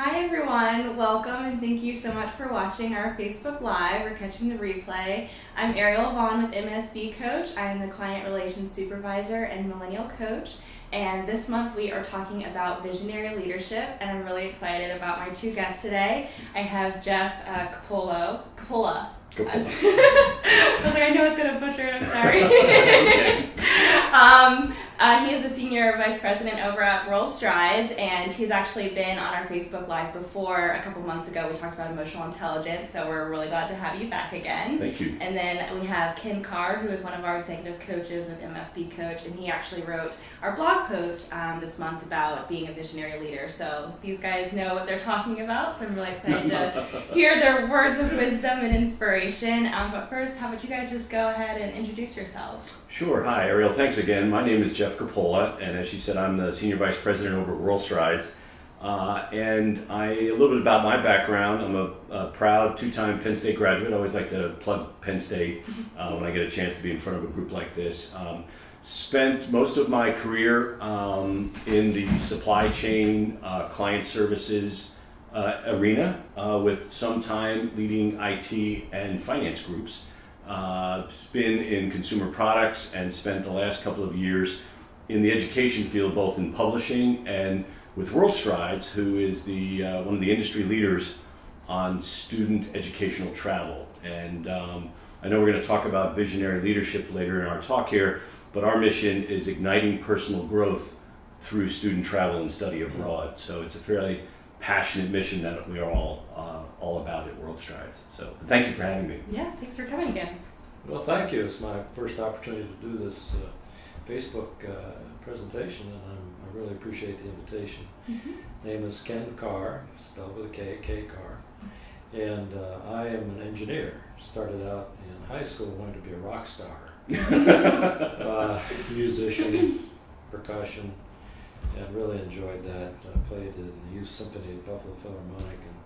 Hi everyone, welcome and thank you so much for watching our Facebook Live or catching the replay. I'm Ariel Vaughn with MSBCoach. I'm the Client Relations Supervisor and Millennial Coach. And this month we are talking about visionary leadership, and I'm really excited about my two guests today. I have Jeff Coppola. I was like, I know I was going to butcher it, I'm sorry. He is the Senior Vice President over at World Strides, and he's actually been on our Facebook Live before. A couple months ago we talked about emotional intelligence, so we're really glad to have you back again. Thank you. And then we have Ken Carr, who is one of our executive coaches with MSBCoach, and he actually wrote our blog post this month about being a visionary leader. So these guys know what they're talking about, so I'm really excited to hear their words of wisdom and inspiration. But first, how about you guys just go ahead and introduce yourselves? Sure. Hi, Ariel. Thanks again. My name is Jeff Coppola, and as she said, I'm the Senior Vice President over at World Strides. And a little bit about my background. I'm a proud two-time Penn State graduate. I always like to plug Penn State when I get a chance to be in front of a group like this. Spent most of my career in the supply chain, client services arena, with some time leading IT and finance groups. Been in consumer products and spent the last couple of years in the education field, both in publishing and with World Strides, who is the one of the industry leaders on student educational travel. And I know we're going to talk about visionary leadership later in our talk here, but our mission is igniting personal growth through student travel and study abroad. So it's a fairly passionate mission that we are all about at World Strides. So thank you for having me. Yeah, thanks for coming again. Well, thank you. It's my first opportunity to do this Facebook presentation, and I really appreciate the invitation. Mm-hmm. Name is Ken Carr, spelled with a K Carr, and I am an engineer. Started out in high school wanting to be a rock star, musician, percussion, and really enjoyed that. I played in the Youth Symphony at Buffalo Philharmonic, and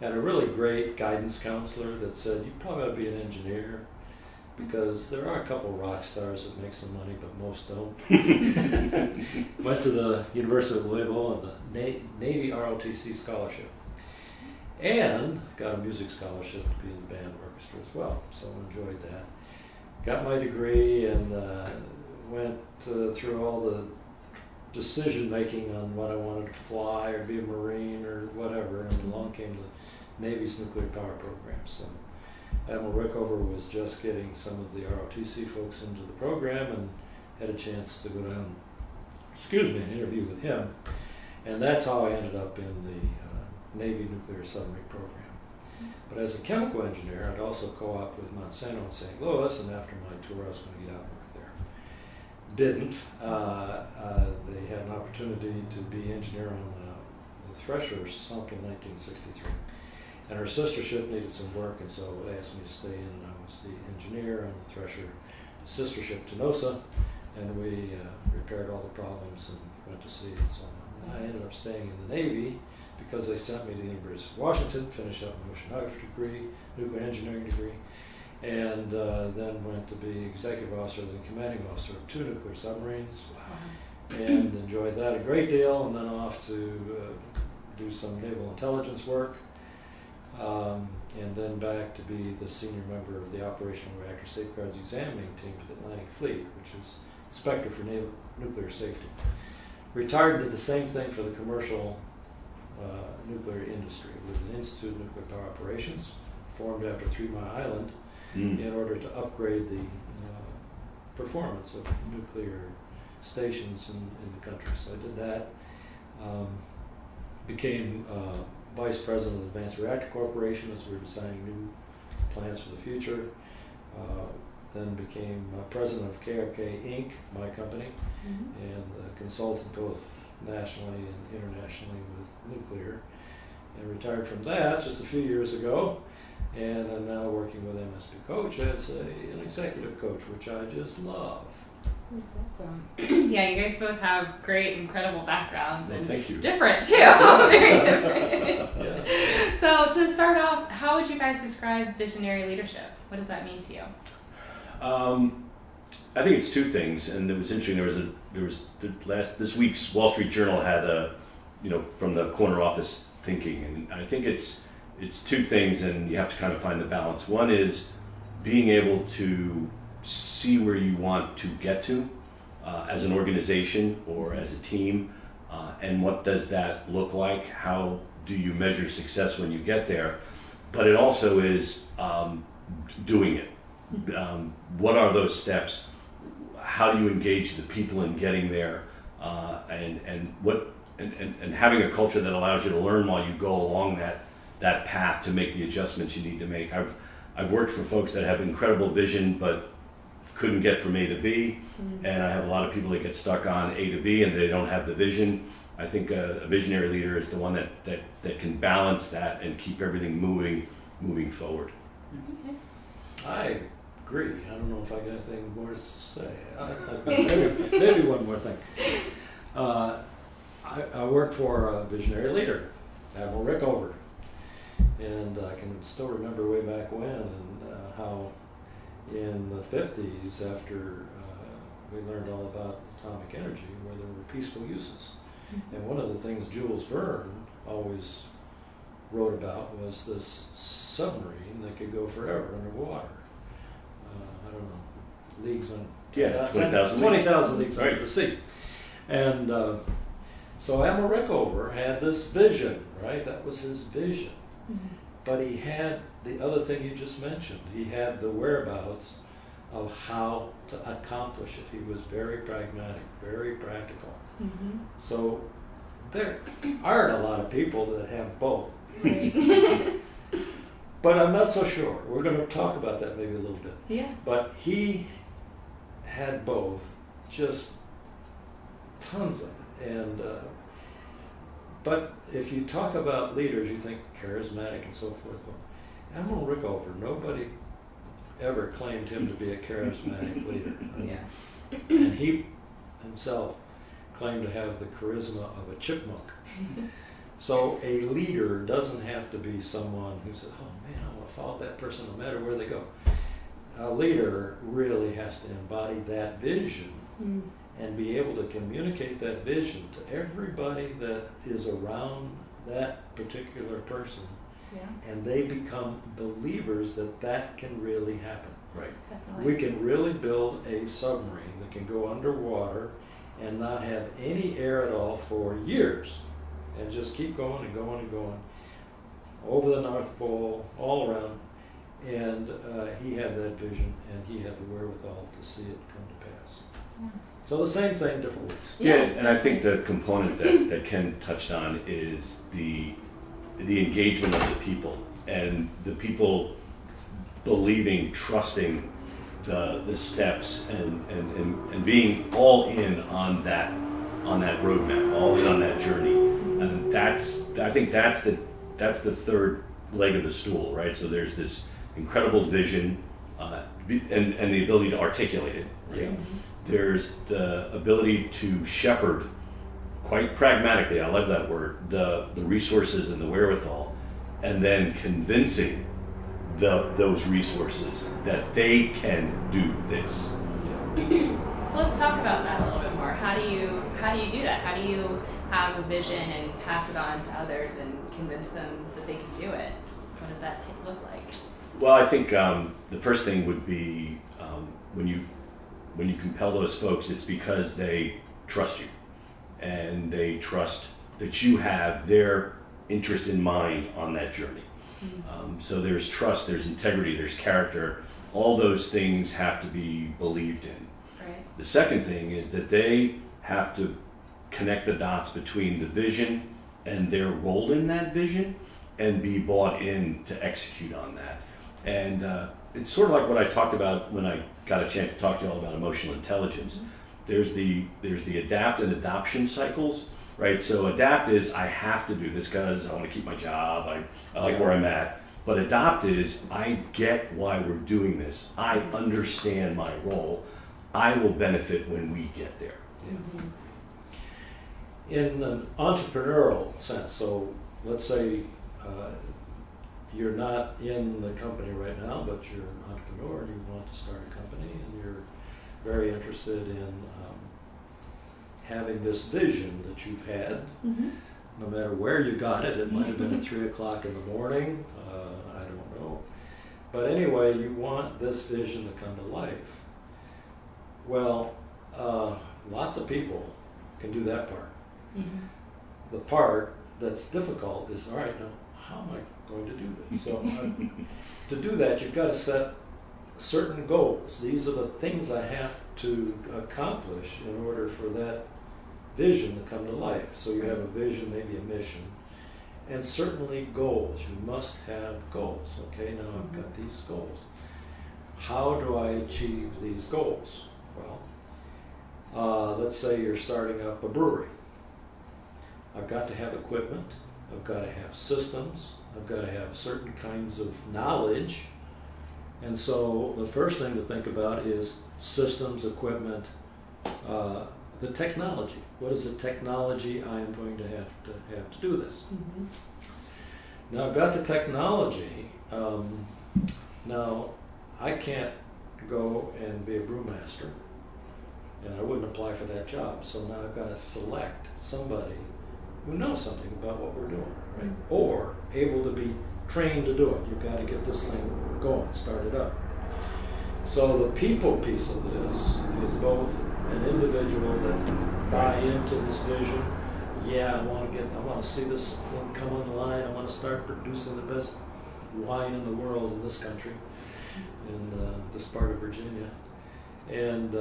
had a really great guidance counselor that said, you probably ought to be an engineer, because there are a couple rock stars that make some money, but most don't. Went to the University of Louisville on the Navy ROTC scholarship, and got a music scholarship to be in the band orchestra as well, so enjoyed that. Got my degree and went through all the decision making on what I wanted to fly or be a Marine or whatever, and along came the Navy's nuclear power program. So Admiral Rickover was just getting some of the ROTC folks into the program, and had a chance to go down, and interview with him, and that's how I ended up in the Navy nuclear submarine program. But as a chemical engineer, I'd also co-op with Monsanto in St. Louis, and after my tour I was going to get out and work there. Didn't. They had an opportunity to be engineer on the Thresher sunk in 1963. And our sister ship needed some work, and so they asked me to stay in, and I was the engineer on the Thresher sister ship Tenosa, and we repaired all the problems and went to sea and so on. And I ended up staying in the Navy because they sent me to the University of Washington, finished up my oceanography degree, nuclear engineering degree, and then went to be executive officer and commanding officer of 2 nuclear submarines. Wow. And enjoyed that a great deal, and then off to do some naval intelligence work. And then back to be the senior member of the Operational Reactor Safeguards Examining Team for the Atlantic Fleet, which is Inspector for Naval Nuclear Safety. Retired and did the same thing for the commercial nuclear industry with the Institute of Nuclear Power Operations, formed after 3 Mile Island, in order to upgrade the performance of nuclear stations in the country. So I did that. Became Vice President of the Advanced Reactor Corporation as we were designing new plans for the future. Then became President of KRK Inc., my company, and consulted both nationally and internationally with nuclear. And retired from that just a few years ago, and I'm now working with MSBCoach as an executive coach, which I just love. That's awesome. Yeah, you guys both have great, incredible backgrounds. Well, and thank you. Different too. Very different. Yeah. So to start off, how would you guys describe visionary leadership? What does that mean to you? I think it's 2 things, and it was interesting. This week's Wall Street Journal had from the corner office thinking. And I think it's two things, and you have to kind of find the balance. One is being able to see where you want to get to as an organization or as a team, and what does that look like? How do you measure success when you get there? But it also is doing it. What are those steps? How do you engage the people in getting there? And having a culture that allows you to learn while you go along that path to make the adjustments you need to make. I've worked for folks that have incredible vision but couldn't get from A to B, and I have a lot of people that get stuck on A to B and they don't have the vision. I think a visionary leader is the one that can balance that and keep everything moving forward. Okay. I agree. I don't know if I got anything more to say. Maybe one more thing. I worked for a visionary leader, Admiral Rickover, and I can still remember way back when and how in the 50s, after we learned all about atomic energy, where there were peaceful uses. And one of the things Jules Verne always wrote about was this submarine that could go forever underwater. I don't know, leagues on... Yeah, 20,000 leagues under the sea. And so Admiral Rickover had this vision, right? That was his vision. But he had the other thing you just mentioned. He had the whereabouts of how to accomplish it. He was very pragmatic, very practical. So there aren't a lot of people that have both. Right. But I'm not so sure. We're going to talk about that maybe a little bit. Yeah. But he had both, just tons of it. And but if you talk about leaders, you think charismatic and so forth. Well, Admiral Rickover, nobody ever claimed him to be a charismatic leader. Yeah. And he himself claimed to have the charisma of a chipmunk. So a leader doesn't have to be someone who says, oh man, I want to follow that person no matter where they go. A leader really has to embody that vision and be able to communicate that vision to everybody that is around that particular person. Yeah. And they become believers that can really happen. Right. Definitely. We can really build a submarine that can go underwater and not have any air at all for years and just keep going and going and going over the North Pole, all around. And he had that vision and he had the wherewithal to see it come to pass. Yeah. So the same thing, different ways. Yeah, and I think the component that Ken touched on is the engagement of the people and the people believing, trusting the steps and being all in on that roadmap, all in on that journey. And I think that's the third leg of the stool, right? So there's this incredible vision and the ability to articulate it, right? Yeah. There's the ability to shepherd quite pragmatically, I love that word, the resources and the wherewithal, and then convincing those resources that they can do this. So let's talk about that a little bit more. How do you do that? How do you have a vision and pass it on to others and convince them that they can do it? What does that look like? Well, I think the first thing would be when you compel those folks, it's because they trust you and they trust that you have their interest in mind on that journey. So there's trust, there's integrity, there's character. All those things have to be believed in. Right. The second thing is that they have to connect the dots between the vision and their role in that vision and be bought in to execute on that. And it's sort of like what I talked about when I got a chance to talk to you all about emotional intelligence. There's the adapt and adoption cycles, right? So adapt is I have to do this because I want to keep my job, I like where I'm at. But adopt is I get why we're doing this. I understand my role. I will benefit when we get there. In an entrepreneurial sense, so let's say you're not in the company right now, but you're an entrepreneur and you want to start a company and you're very interested in having this vision that you've had no matter where you got it. It might have been at 3 o'clock in the morning, I don't know. But anyway, you want this vision to come to life. Well, lots of people can do that part. Mm-hmm. The part that's difficult is, all right, now how am I going to do this? So to do that, you've got to set certain goals. These are the things I have to accomplish in order for that vision to come to life. So you have a vision, maybe a mission, and certainly goals. You must have goals. Okay, now I've got these goals. How do I achieve these goals? Well, let's say you're starting up a brewery. I've got to have equipment, I've got to have systems, I've got to have certain kinds of knowledge. And so the first thing to think about is systems, equipment, the technology. What is the technology I am going to have to do this? Mm-hmm. Now I've got the technology. Now I can't go and be a brewmaster, and I wouldn't apply for that job. So now I've got to select somebody who knows something about what we're doing, right? Or able to be trained to do it. You've got to get this thing going, start it up. So the people piece of this is both an individual that can buy into this vision. Yeah, I want to see this thing come online. I want to start producing the best wine in the world in this country, in this part of Virginia, and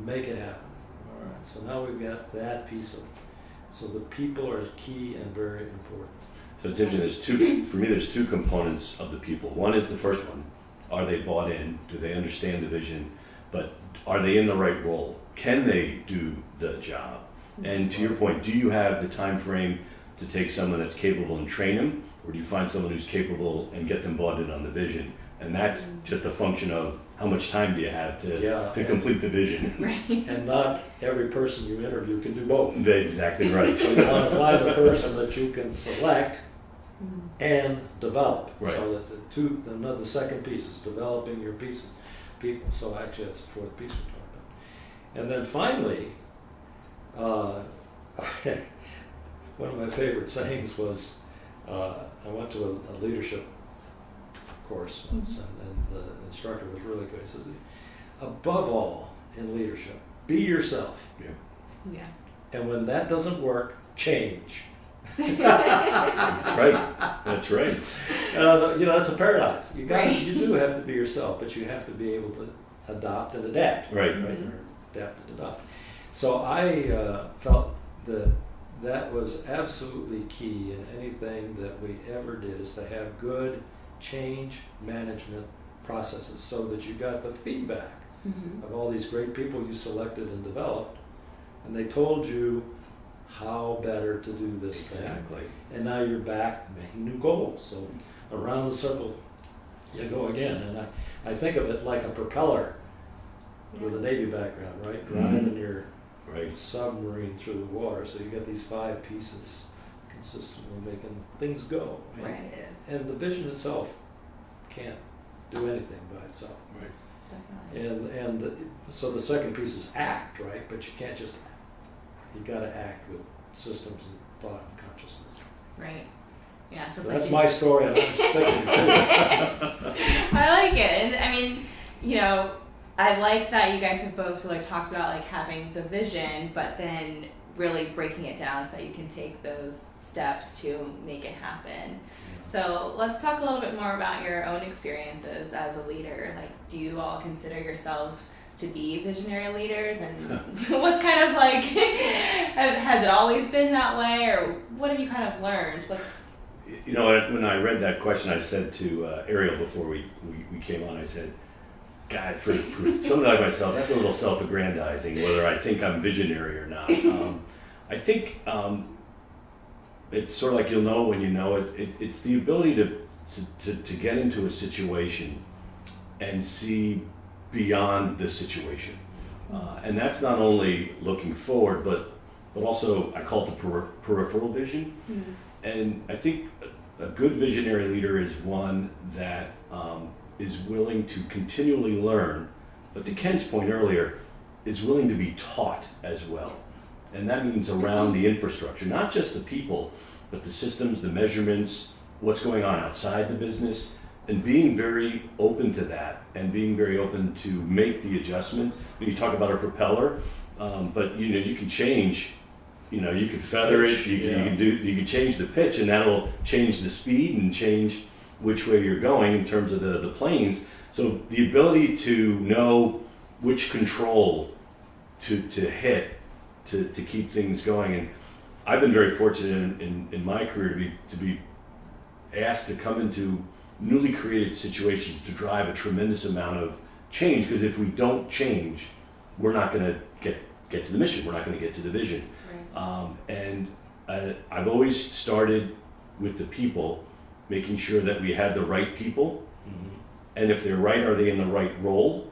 make it happen. All right. So now we've got that piece of it. So the people are key and very important. So it's interesting, there's two components of the people. One is the first one. Are they bought in? Do they understand the vision? But are they in the right role? Can they do the job? And to your point, do you have the time frame to take someone that's capable and train them? Or do you find someone who's capable and get them bought in on the vision? And that's just a function of how much time do you have to complete the vision. Right. And not every person you interview can do both. Exactly right. So you want to find a person that you can select and develop. Right. So the second piece is developing your people. So actually that's the fourth piece we're talking about. And then finally, one of my favorite sayings was, I went to a leadership course once, and the instructor was really good. He says, above all in leadership, be yourself. Yeah. Yeah. And when that doesn't work, change. That's right. That's right. That's a paradox. You do have to be yourself, but you have to be able to adopt and adapt. Right. Or adapt and adopt. So I felt that was absolutely key in anything that we ever did, is to have good change management processes, so that you got the feedback of all these great people you selected and developed, and they told you how better to do this thing. Exactly. And now you're back making new goals. So around the circle you go again. And I think of it like a propeller with a Navy background, right? Driving your submarine through the water. So you got these 5 pieces consistently making things go. Right. And the vision itself can't do anything by itself. Right. Definitely. So the second piece is act, right? But you can't just, you got to act with systems and thought and consciousness. Right. Yeah. So, So that's my story, and I'm sticking to it. I like it. And I mean, I like that you guys have both really talked about like having the vision, but then really breaking it down so that you can take those steps to make it happen. So let's talk a little bit more about your own experiences as a leader. Like, do you all consider yourselves to be visionary leaders? And what's kind of like, has it always been that way, or what have you kind of learned? When I read that question, I said to Ariel before we came on, I said, God, for someone like myself, that's a little self-aggrandizing, whether I think I'm visionary or not. I think it's sort of like you'll know when you know it. It's the ability to get into a situation and see beyond the situation. And that's not only looking forward, but also I call it the peripheral vision. Mm-hmm. And I think a good visionary leader is one that is willing to continually learn, but to Ken's point earlier, is willing to be taught as well. And that means around the infrastructure, not just the people, but the systems, the measurements, what's going on outside the business, and being very open to that and being very open to make the adjustments. When you talk about a propeller, but you can change, you can feather it, you can change the pitch, and that'll change the speed and change which way you're going in terms of the planes. So the ability to know which control to hit to keep things going. And I've been very fortunate in my career to be asked to come into newly created situations to drive a tremendous amount of change, because if we don't change, we're not going to get to the mission, we're not going to get to the vision. Right. I've always started with the people, making sure that we had the right people, and if they're right, are they in the right role?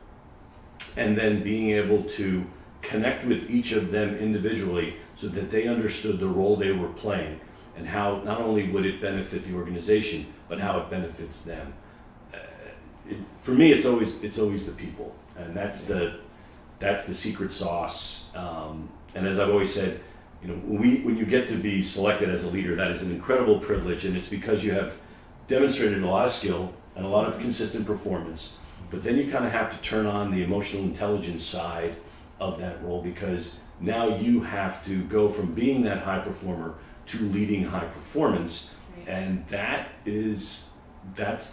And then being able to connect with each of them individually so that they understood the role they were playing and how not only would it benefit the organization, but how it benefits them. For me, it's always the people, and that's the secret sauce. And as I've always said, when you get to be selected as a leader, that is an incredible privilege, and it's because you have demonstrated a lot of skill and a lot of consistent performance. But then you kind of have to turn on the emotional intelligence side of that role, because now you have to go from being that high performer to leading high performance. Right. And that's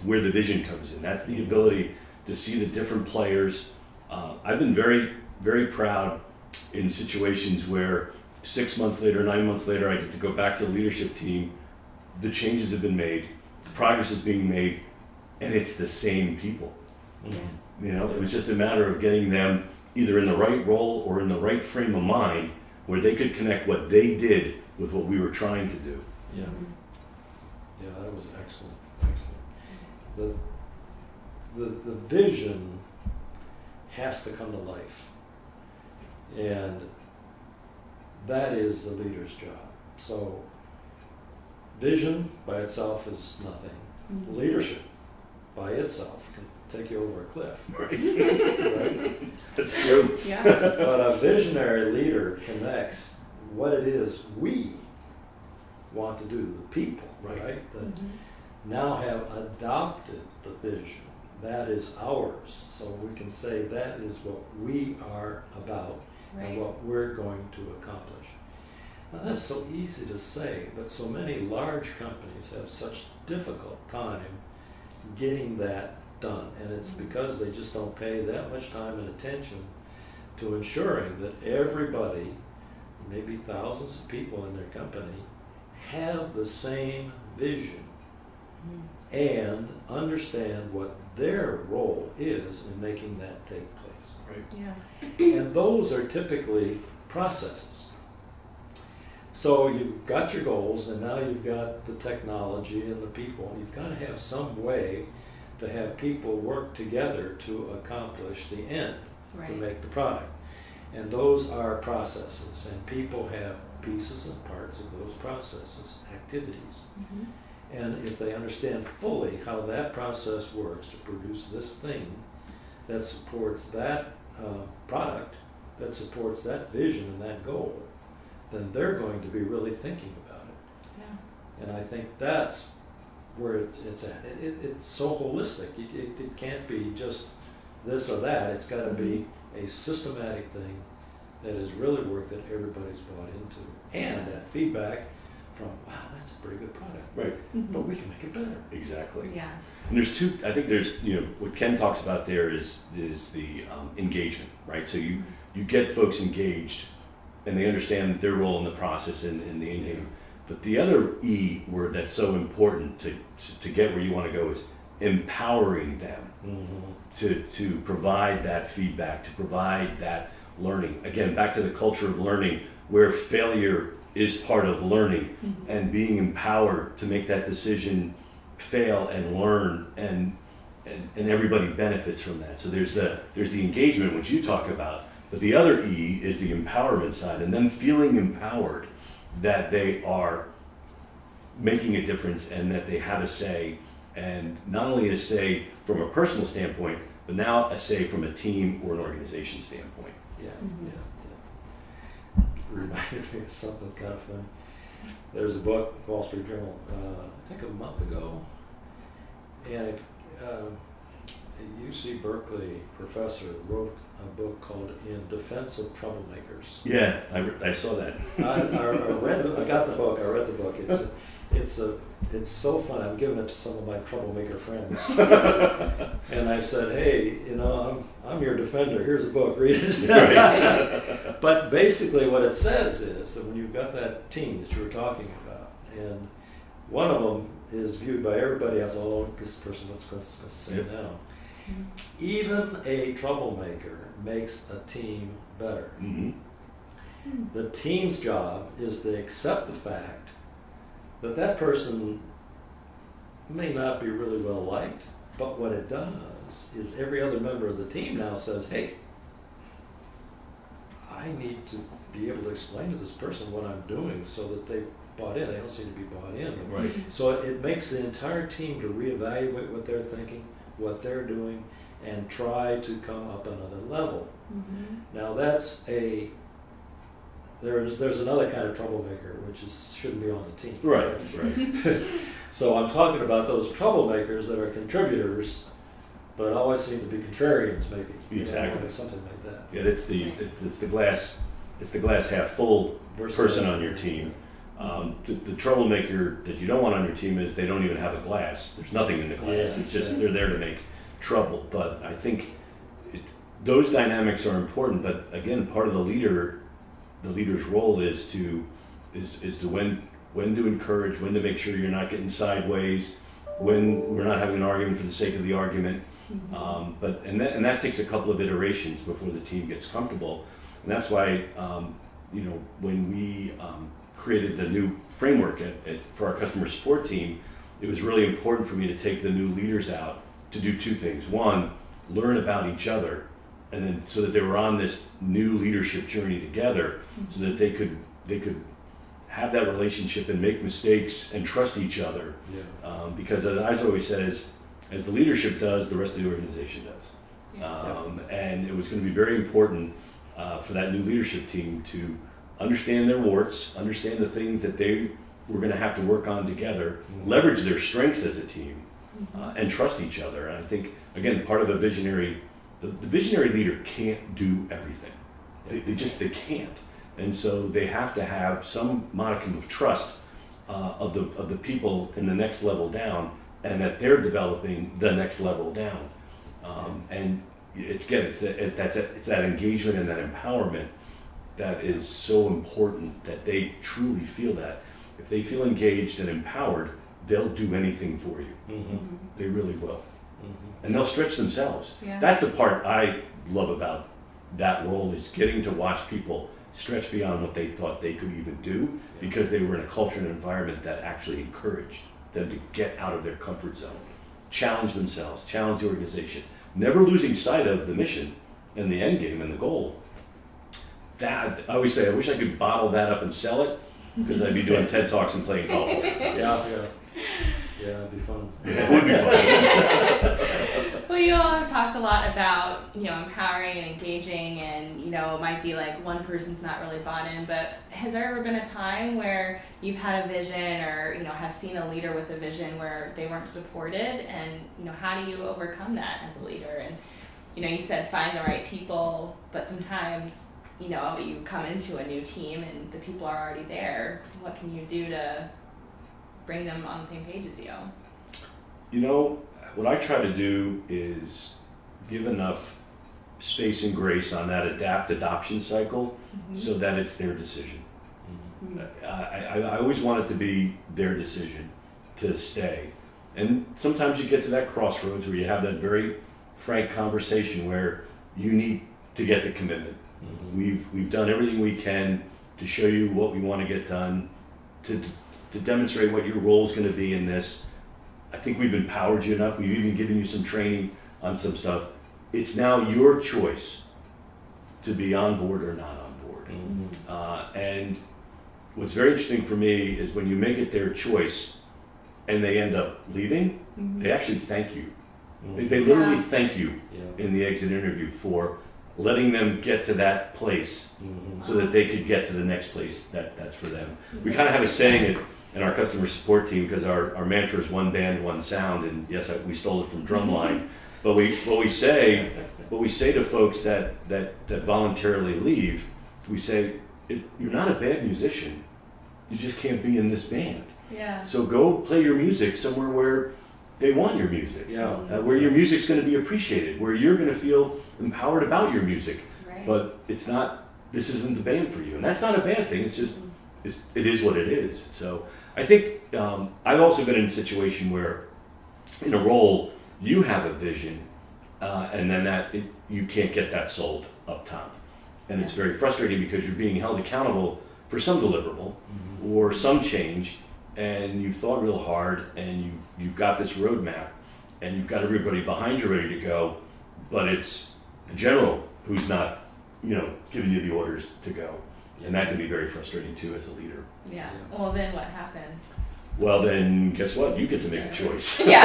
where the vision comes in. That's the ability to see the different players. I've been very, very proud in situations where 6 months later, 9 months later, I get to go back to the leadership team. The changes have been made, the progress is being made, and it's the same people. Yeah. It was just a matter of getting them either in the right role or in the right frame of mind where they could connect what they did with what we were trying to do. Yeah. Yeah, that was excellent. The vision has to come to life, and that is the leader's job. So vision by itself is nothing. Leadership by itself can take you over a cliff. Right? That's true. Yeah. But a visionary leader connects what it is we want to do, the people, right? That now have adopted the vision. That is ours. So we can say that is what we are about and what we're going to accomplish. Now that's so easy to say, but so many large companies have such difficult time getting that done, and it's because they just don't pay that much time and attention to ensuring that everybody, maybe thousands of people in their company, have the same vision and understand what their role is in making that take place. Right. Yeah. And those are typically processes. So you've got your goals, and now you've got the technology and the people. You've got to have some way to have people work together to accomplish the end, to make the product. And those are processes, and people have pieces and parts of those processes, activities. And if they understand fully how that process works to produce this thing that supports that product, that supports that vision and that goal, then they're going to be really thinking about it. Yeah. And I think that's where it's at. It's so holistic. It can't be just this or that. It's got to be a systematic thing that is really work that everybody's bought into. And that feedback from, wow, that's a pretty good product. Right. But we can make it better. Exactly. Yeah. And there's what Ken talks about there is the engagement, right? So you get folks engaged and they understand their role in the process and the engagement. But the other E word that's so important to get where you want to go is empowering them to provide that feedback, to provide that learning. Again, back to the culture of learning, where failure is part of learning, and being empowered to make that decision, fail and learn, and everybody benefits from that. So there's the engagement, which you talk about, but the other E is the empowerment side, and them feeling empowered that they are making a difference and that they have a say, and not only a say from a personal standpoint, but now a say from a team or an organization standpoint. Yeah. reminded me of something kind of funny. There's a book, Wall Street Journal, I think a month ago, and a UC Berkeley professor wrote a book called In Defense of Troublemakers. Yeah, I saw that. I got the book. I read the book. It's so fun. I'm giving it to some of my troublemaker friends, and I said, "Hey, I'm your defender. Here's a book. Read it." But basically, what it says is that when you've got that team that you were talking about, and one of them is viewed by everybody as, "Oh, this person, let's say now." Even a troublemaker makes a team better. Mm-hmm. The team's job is to accept the fact that that person may not be really well liked, but what it does is every other member of the team now says, "Hey, I need to be able to explain to this person what I'm doing so that they bought in." They don't seem to be bought in. Right. So it makes the entire team to reevaluate what they're thinking, what they're doing, and try to come up another level. Mm-hmm. Now there's another kind of troublemaker which shouldn't be on the team. Right. So I'm talking about those troublemakers that are contributors, but always seem to be contrarians, maybe. Exactly. Something like that. Yeah, it's the glass half full person on your team. The troublemaker that you don't want on your team is they don't even have a glass. There's nothing in the glass. Yeah. It's just they're there to make trouble. But I think those dynamics are important. But again, part of the leader's role is to when to encourage, when to make sure you're not getting sideways, when we're not having an argument for the sake of the argument. Mm-hmm. And that takes a couple of iterations before the team gets comfortable. And that's why when we created the new framework for our customer support team, it was really important for me to take the new leaders out to do two things. One, learn about each other, and then so that they were on this new leadership journey together, so that they could have that relationship and make mistakes and trust each other. Yeah. Because as I've always said, as the leadership does, the rest of the organization does. And it was going to be very important for that new leadership team to understand their warts, understand the things that they were going to have to work on together, leverage their strengths as a team, and trust each other. And I think, again, part of the visionary leader can't do everything. They can't. And so they have to have some modicum of trust of the people in the next level down, and that they're developing the next level down. And it's that engagement and that empowerment that is so important, that they truly feel that. If they feel engaged and empowered, they'll do anything for you. Mm-hmm. They really will. Mm-hmm. And they'll stretch themselves. Yeah. That's the part I love about that role, is getting to watch people stretch beyond what they thought they could even do, because they were in a culture and environment that actually encouraged them to get out of their comfort zone, challenge themselves, challenge the organization, never losing sight of the mission and the end game and the goal. That, I always say, I wish I could bottle that up and sell it, because I'd be doing TED Talks and playing golf all the time. Yeah, it'd be fun. It would be fun. Well, you all have talked a lot about, empowering and engaging, and, it might be like one person's not really bought in, but has there ever been a time where you've had a vision, or, have seen a leader with a vision where they weren't supported, and, how do you overcome that as a leader? And, you said find the right people, but sometimes, you come into a new team and the people are already there. What can you do to bring them on the same page as you? What I try to do is give enough space and grace on that adoption cycle, so that it's their decision. I always want it to be their decision to stay. And sometimes you get to that crossroads where you have that very frank conversation where you need to get the commitment. We've done everything we can to show you what we want to get done, to demonstrate what your role is going to be in this. I think we've empowered you enough. We've even given you some training on some stuff. It's now your choice to be on board or not on board. And what's very interesting for me is when you make it their choice and they end up leaving, they actually thank you. They literally thank you in the exit interview for letting them get to that place Mhm. so that they could get to the next place that's for them. We kind of have a saying in our customer support team, because our mantra is one band, one sound, and yes, we stole it from Drumline. But what we say to folks that voluntarily leave, we say, you're not a bad musician. You just can't be in this band. Yeah. So go play your music somewhere where they want your music. Yeah. Where your music's going to be appreciated, where you're going to feel empowered about your music. Right. But this isn't the band for you. And that's not a bad thing. It's just, it is what it is. So I think I've also been in a situation where in a role, you have a vision, and then you can't get that sold up top. And it's very frustrating because you're being held accountable for some deliverable or some change, and you've thought real hard, and you've got this roadmap, and you've got everybody behind you ready to go, but it's the general who's not, giving you the orders to go. And that can be very frustrating too as a leader. Yeah. Well, then what happens? Well, then guess what? You get to make a choice. Yeah.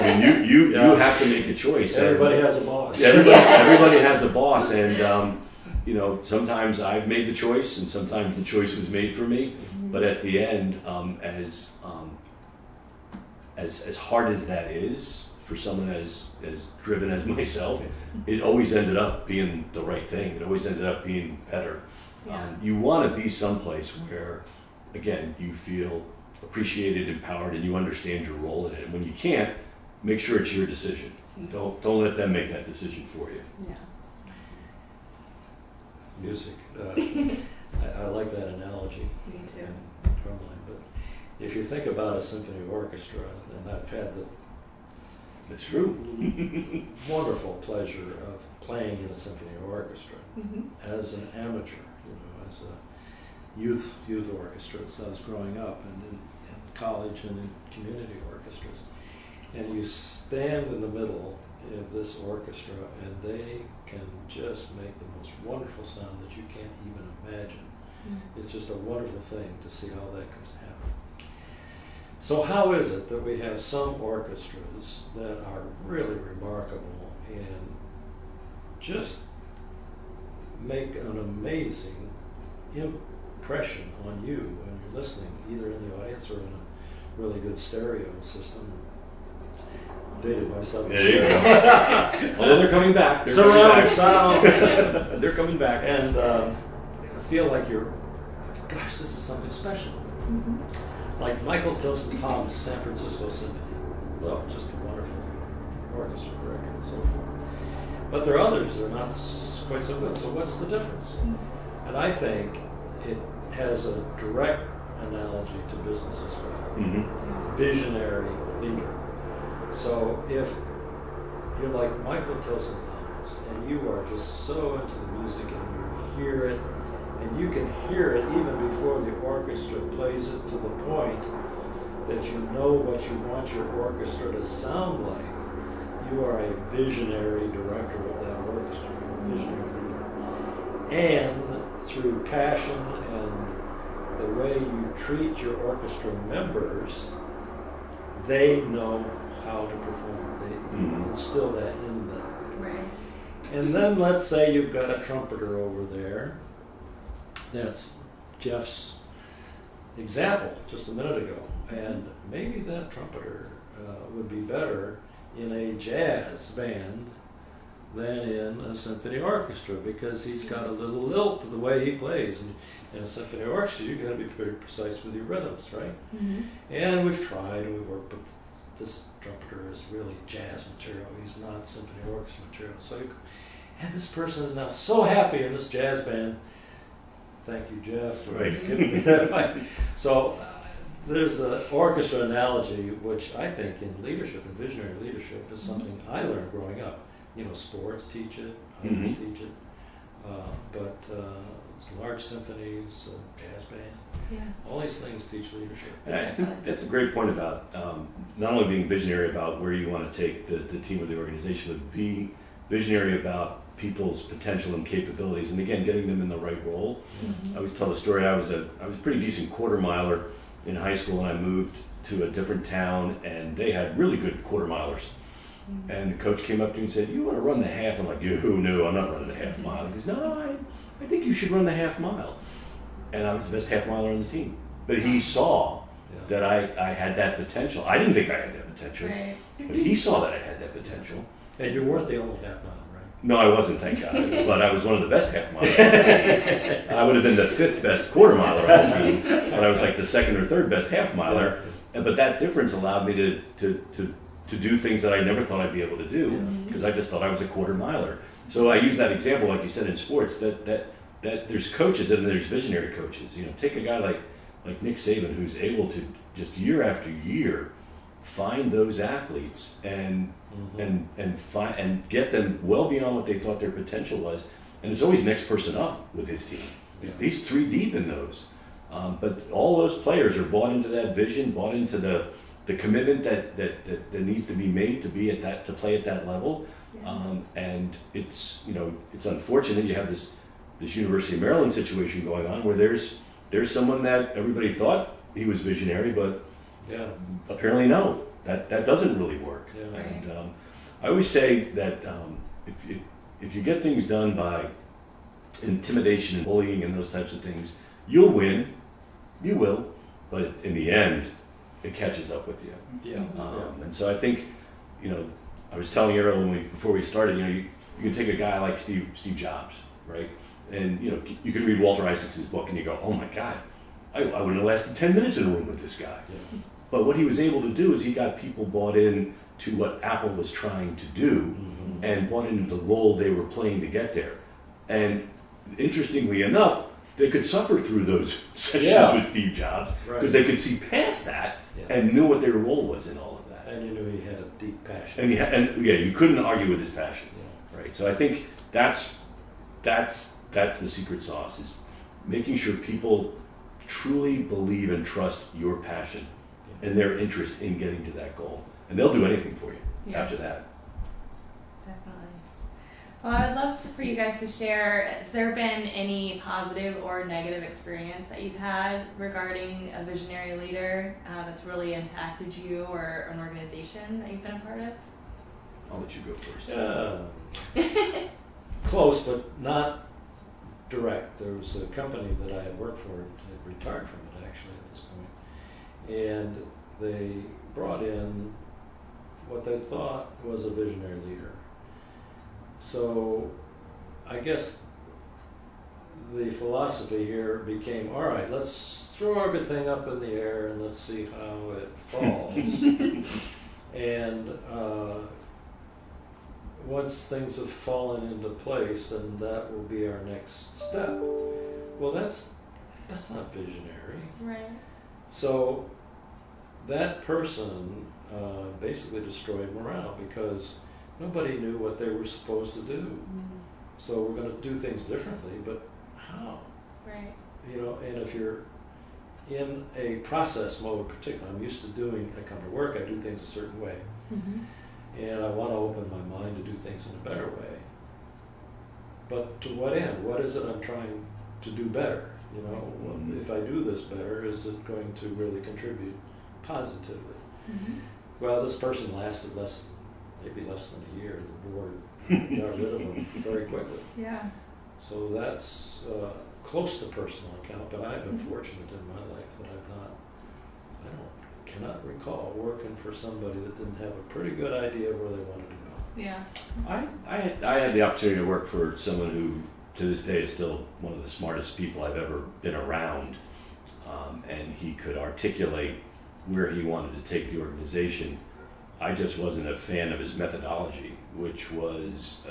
I mean, you have to make a choice. Everybody has a boss. Everybody has a boss, and sometimes I've made the choice, and sometimes the choice was made for me. But at the end, as hard as that is for someone as driven as myself, it always ended up being the right thing. It always ended up being better. Yeah. You want to be someplace where, again, you feel appreciated, empowered, and you understand your role in it. And when you can't, make sure it's your decision. Don't let them make that decision for you. Yeah. Music. I like that analogy. Me too. Drumline. But if you think about a symphony orchestra, and I've had the That's true. wonderful pleasure of playing in a symphony orchestra as an amateur, as a youth orchestra as I was growing up, and in college and in community orchestras. And you stand in the middle of this orchestra, and they can just make the most wonderful sound that you can't even imagine. It's just a wonderful thing to see how that comes to happen. So how is it that we have some orchestras that are really remarkable and just make an amazing impression on you when you're listening, either in the audience or in a really good stereo system? Dated myself. There you go. Although they're coming back. Surround sound. They're coming back. And I feel like gosh, this is something special. Like Michael Tilson Thomas' San Francisco Symphony. Well, just a wonderful orchestra director and so forth. But there are others that are not quite so good. So what's the difference? And I think it has a direct analogy to business as well. Visionary leader. So if you're like Michael Tilson Thomas and you are just so into the music and you hear it, and you can hear it even before the orchestra plays it, to the point that you know what you want your orchestra to sound like, you are a visionary director of that orchestra, you're a visionary leader. And through passion and the way you treat your orchestra members, they know how to perform. They instill that in them. Right. And then let's say you've got a trumpeter over there. That's Jeff's example just a minute ago. And maybe that trumpeter would be better in a jazz band than in a symphony orchestra, because he's got a little lilt to the way he plays. And in a symphony orchestra, you've got to be pretty precise with your rhythms, right? And we've tried and we've worked, but this trumpeter is really jazz material. He's not symphony orchestra material. And this person is now so happy in this jazz band. Thank you, Jeff, for giving me that advice. So there's an orchestra analogy, which I think in leadership and visionary leadership is something I learned growing up. Sports teach it, others teach it, but it's large symphonies, jazz band, all these things teach leadership. And I think that's a great point about not only being visionary about where you want to take the team or the organization, but be visionary about people's potential and capabilities, and again, getting them in the right role. I always tell the story, I was a pretty decent quarter miler in high school, and I moved to a different town, and they had really good quarter milers. And the coach came up to me and said, "You want to run the half?" I'm like, "No, I'm not running the half mile." He goes, "No, I think you should run the half mile." And I was the best half miler on the team. But he saw that I had that potential. I didn't think I had that potential, Right. but he saw that I had that potential. And you weren't the only half mile, right? No, I wasn't, thank God. But I was one of the best half milers. I would have been the 5th best quarter miler on the team, but I was like the 2nd or 3rd best half miler. But that difference allowed me to do things that I never thought I'd be able to do because I just thought I was a quarter miler. So I use that example, like you said, in sports, that there's coaches and there's visionary coaches. You know, take a guy like Nick Saban, who's able to just year after year find those athletes and get them well beyond what they thought their potential was. And it's always next person up with his team. He's 3 deep in those. But all those players are bought into that vision, bought into the commitment that needs to be made to play at that level. And it's unfortunate you have this University of Maryland situation going on where there's someone that everybody thought he was visionary, but apparently no, that doesn't really work. And I always say that if you get things done by intimidation and bullying and those types of things, you'll win. You will, but in the end, it catches up with you. And so I think, I was telling Errol before we started, you can take a guy like Steve Jobs, right? And you can read Walter Isaacson's book and you go, "Oh my God, I wouldn't have lasted 10 minutes in a room with this guy." But what he was able to do is he got people bought in to what Apple was trying to do and bought into the role they were playing to get there. And interestingly enough, they could suffer through those sessions with Steve Jobs because they could see past that and knew what their role was in all of that. And you knew he had a deep passion. And you couldn't argue with his passion, right? So I think that's the secret sauce, is making sure people truly believe and trust your passion and their interest in getting to that goal, and they'll do anything for you after that. Definitely. Well, I would love for you guys to share, has there been any positive or negative experience that you've had regarding a visionary leader that's really impacted you or an organization that you've been a part of? I'll let you go first. Close, but not direct. There was a company that I had worked for, had retired from it actually at this point, and they brought in what they thought was a visionary leader. So I guess the philosophy here became, all right, let's throw everything up in the air and let's see how it falls. And once things have fallen into place, then that will be our next step. Well, that's not visionary. Right. So that person basically destroyed morale because nobody knew what they were supposed to do. So we're going to do things differently, but how? Right. And if you're in a process mode, particularly, I'm used to I come to work, I do things a certain way. And I want to open my mind to do things in a better way. But to what end? What is it I'm trying to do better? If I do this better, is it going to really contribute positively? Well, this person lasted maybe less than a year. The board got rid of them very quickly. Yeah. So that's close to personal account, but I've been fortunate in my life that I cannot recall working for somebody that didn't have a pretty good idea where they wanted to go. Yeah. I had the opportunity to work for someone who, to this day, is still one of the smartest people I've ever been around, and he could articulate where he wanted to take the organization. I just wasn't a fan of his methodology, which was,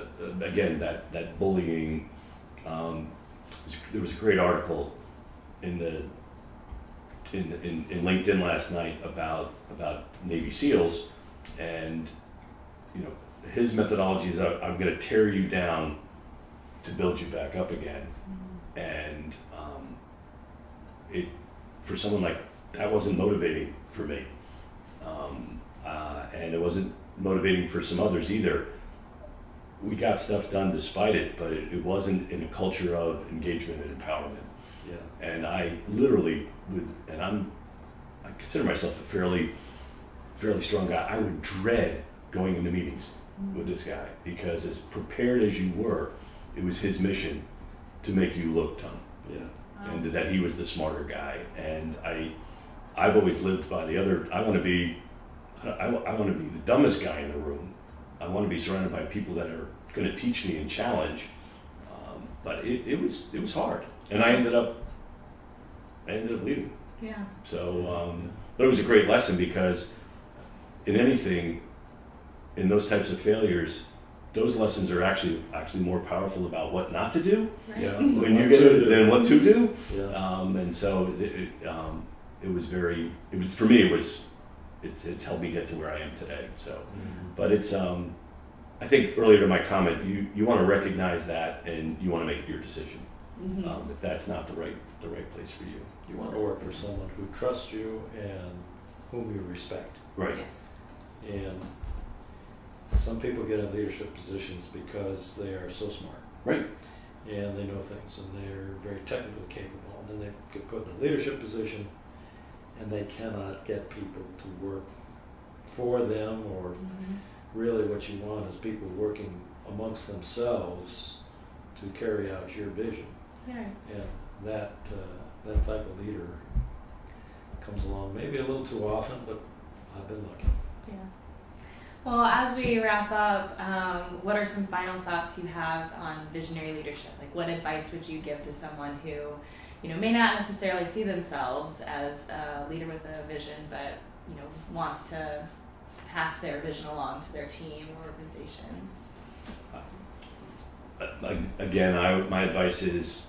again, that bullying. There was a great article in LinkedIn last night about Navy SEALs, and his methodology is I'm going to tear you down to build you back up again, and for someone like that wasn't motivating for me, and it wasn't motivating for some others either. We got stuff done despite it, but it wasn't in a culture of engagement and empowerment. Yeah. And I literally would, and I consider myself a fairly strong guy. I would dread going into meetings with this guy, because as prepared as you were, it was his mission to make you look dumb, and that he was the smarter guy. And I've always lived by the other. I want to be the dumbest guy in the room. I want to be surrounded by people that are going to teach me and challenge. But it was hard, and I ended up leaving. Yeah. So, but it was a great lesson, because in anything, in those types of failures, those lessons are actually more powerful about what not to do Yeah. when you get it than what to do. Yeah. And so it was for me. It's helped me get to where I am today. So, but it's I think earlier to my comment, you want to recognize that, and you want to make it your decision. If that's not the right place for you. You want to work for someone who trusts you and whom you respect. Right. Yes. And some people get in leadership positions because they are so smart. Right. And they know things, and they're very technically capable. And then they get put in a leadership position, and they cannot get people to work for them, or really what you want is people working amongst themselves to carry out your vision. Yeah. And that type of leader comes along maybe a little too often, but I've been lucky. Yeah. Well, as we wrap up, what are some final thoughts you have on visionary leadership? Like, what advice would you give to someone who, may not necessarily see themselves as a leader with a vision, but, wants to pass their vision along to their team or organization? Again, my advice is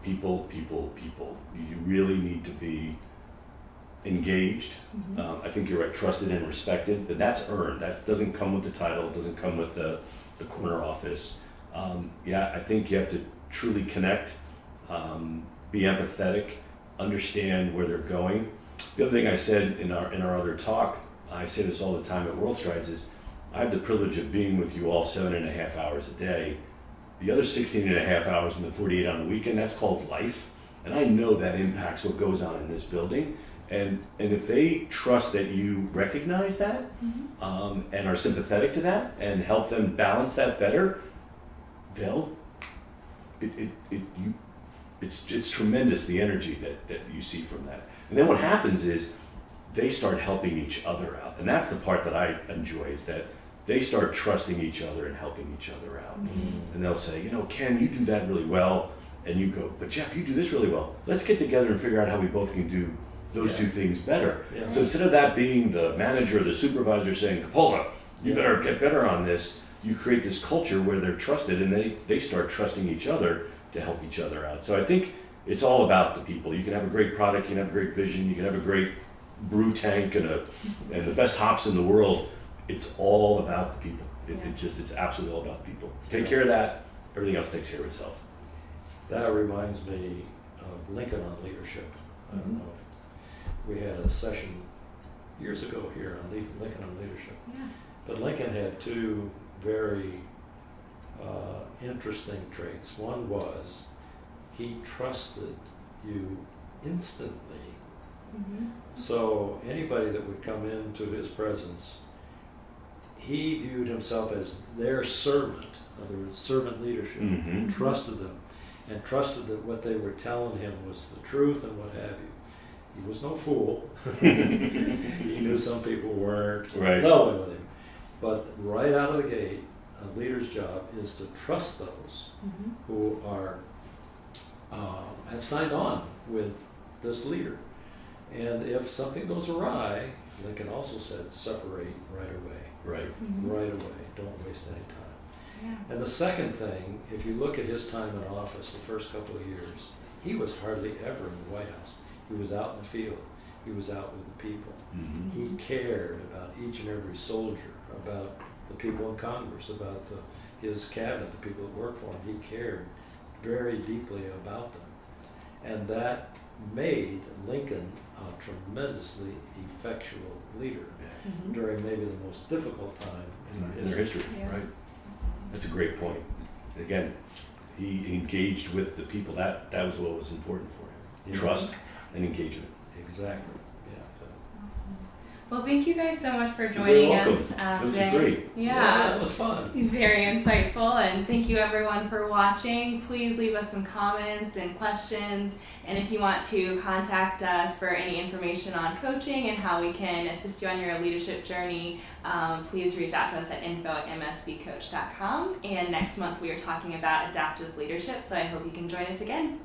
people. You really need to be engaged. I think you're right, trusted and respected, but that's earned. That doesn't come with the title, it doesn't come with the corner office. I think you have to truly connect, be empathetic, understand where they're going. The other thing I said in our other talk, I say this all the time at World Strides, is I have the privilege of being with you all 7.5 hours a day. The other 16.5 hours and the 48 on the weekend, that's called life. And I know that impacts what goes on in this building. And if they trust that you recognize that, and are sympathetic to that, and help them balance that better, it's tremendous, the energy that you see from that. And then what happens is they start helping each other out. And that's the part that I enjoy, is that they start trusting each other and helping each other out. And they'll say, Ken, you do that really well. And you go, but Jeff, you do this really well. Let's get together and figure out how we both can do those two things better. Yeah. So instead of that being the manager or the supervisor saying, Capola, you better get better on this, you create this culture where they're trusted, and they start trusting each other to help each other out. So I think it's all about the people. You can have a great product, you can have a great vision, you can have a great brew tank and the best hops in the world. It's all about the people. It's absolutely all about the people. Take care of that, everything else takes care of itself. That reminds me of Lincoln on leadership. I don't know if we had a session years ago here on Lincoln on leadership. Yeah. But Lincoln had two very interesting traits. One was he trusted you instantly. So anybody that would come into his presence, he viewed himself as their servant. In other words, servant leadership. Trusted them, and trusted that what they were telling him was the truth and what have you. He was no fool. He knew some people weren't leveling with him. But right out of the gate, a leader's job is to trust those who are have signed on with this leader. And if something goes awry, Lincoln also said, separate right away. Right. Right away. Don't waste any time. Yeah. And the second thing, if you look at his time in office, the first couple of years, he was hardly ever in the White House. He was out in the field. He was out with the people. He cared about each and every soldier, about the people in Congress, about his cabinet, the people that worked for him. He cared very deeply about them. And that made Lincoln a tremendously effectual leader during maybe the most difficult time in their history. Yeah. Right. That's a great point. Again, he engaged with the people. That was what was important for him. Yeah. Trust and engagement. Exactly. Yeah. Awesome. Well, thank you guys so much for You're very joining welcome. us This today. was great. Yeah. It was fun. Very insightful, and thank you everyone for watching. Please leave us some comments and questions, and if you want to contact us for any information on coaching and how we can assist you on your leadership journey, please reach out to us at info@msbcoach.com. And next month we are talking about adaptive leadership, so I hope you can join us again.